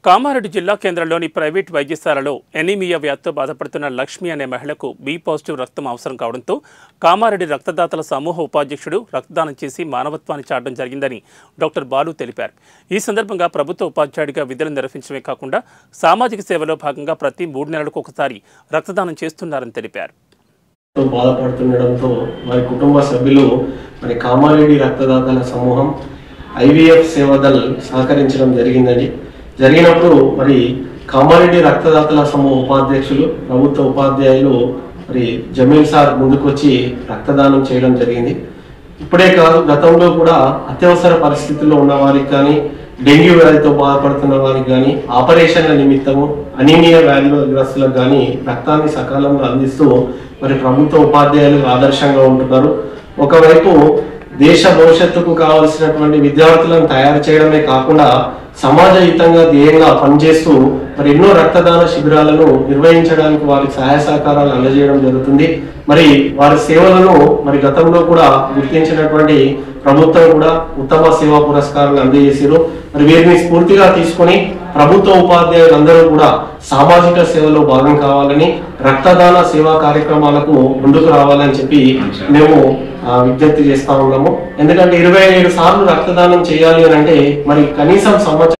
కామారెడ్డి జిల్లా కేంద్రంలోని ప్రైవేట్ వైద్యశాలలో ఎనీమియా వ్యాధితో బాధపడుతున్న లక్ష్మి అనే మహిళకు బి పాజిటివ్ రక్తం అవసరం కావడంతో కామారెడ్డి రక్తదాతల సమూహ ఉపాధ్యక్షుడు రక్తదానం చేసి మానవత్వాన్ని చాటడం జరిగిందని డాక్టర్ బాలు తెలిపారు. ఈ సందర్భంగా ప్రభుత్వ ఉపాధ్యాయుడిగా విధులు నిర్వహించడమే కాకుండా సామాజిక సేవలో భాగంగా ప్రతి 3 నెలలకు ఒకసారి రక్తదానం చేస్తున్నారని తెలిపారు. బాధపడుతుండడంతో వారి కుటుంబ సభ్యులు కామారెడ్డి రక్తదాతల సమూహం ఐవీఎఫ్ సేవదల్ సహకరించడం జరిగినప్పుడు కామారెడ్డి రక్తదాతల సమూహ ఉపాధ్యక్షులు ప్రభుత్వ ఉపాధ్యాయులు జమీల్ సార్ ముందుకొచ్చి రక్తదానం చేయడం జరిగింది. ఇప్పుడే కాదు, గతంలో కూడా అత్యవసర పరిస్థితుల్లో ఉన్న వారికి కానీ, డెంగ్యూ వ్యాధితో బాధపడుతున్న వారికి కానీ, ఆపరేషన్ల నిమిత్తము అనీమియా వ్యాధిగ్రస్తులకు కానీ రక్తాన్ని సకాలంలో అందిస్తూ ప్రభుత్వ ఉపాధ్యాయులు ఆదర్శంగా ఉంటున్నారు. ఒకవైపు దేశ భవిష్యత్తుకు కావాల్సినటువంటి విద్యార్థులను తయారు చేయడమే కాకుండా సమాజహితంగా ధ్యేయంగా పనిచేస్తూ ఎన్నో రక్తదాన శిబిరాలను నిర్వహించడానికి వారికి సహాయ సహకారాలు అందజేయడం జరుగుతుంది. వారి సేవలను గతంలో కూడా గుర్తించినటువంటి ప్రభుత్వం కూడా ఉత్తమ సేవా పురస్కారాలు అందజేసారు. వీరిని స్ఫూర్తిగా తీసుకొని ప్రభుత్వ ఉపాధ్యాయులందరూ కూడా సామాజిక సేవలో భాగం కావాలని, రక్తదాన సేవా కార్యక్రమాలకు ముందుకు రావాలని చెప్పి మేము విజ్ఞప్తి చేస్తా ఉన్నాము. ఎందుకంటే 27 సార్లు రక్తదానం చేయాలి అని అంటే కనీసం సంవత్సరం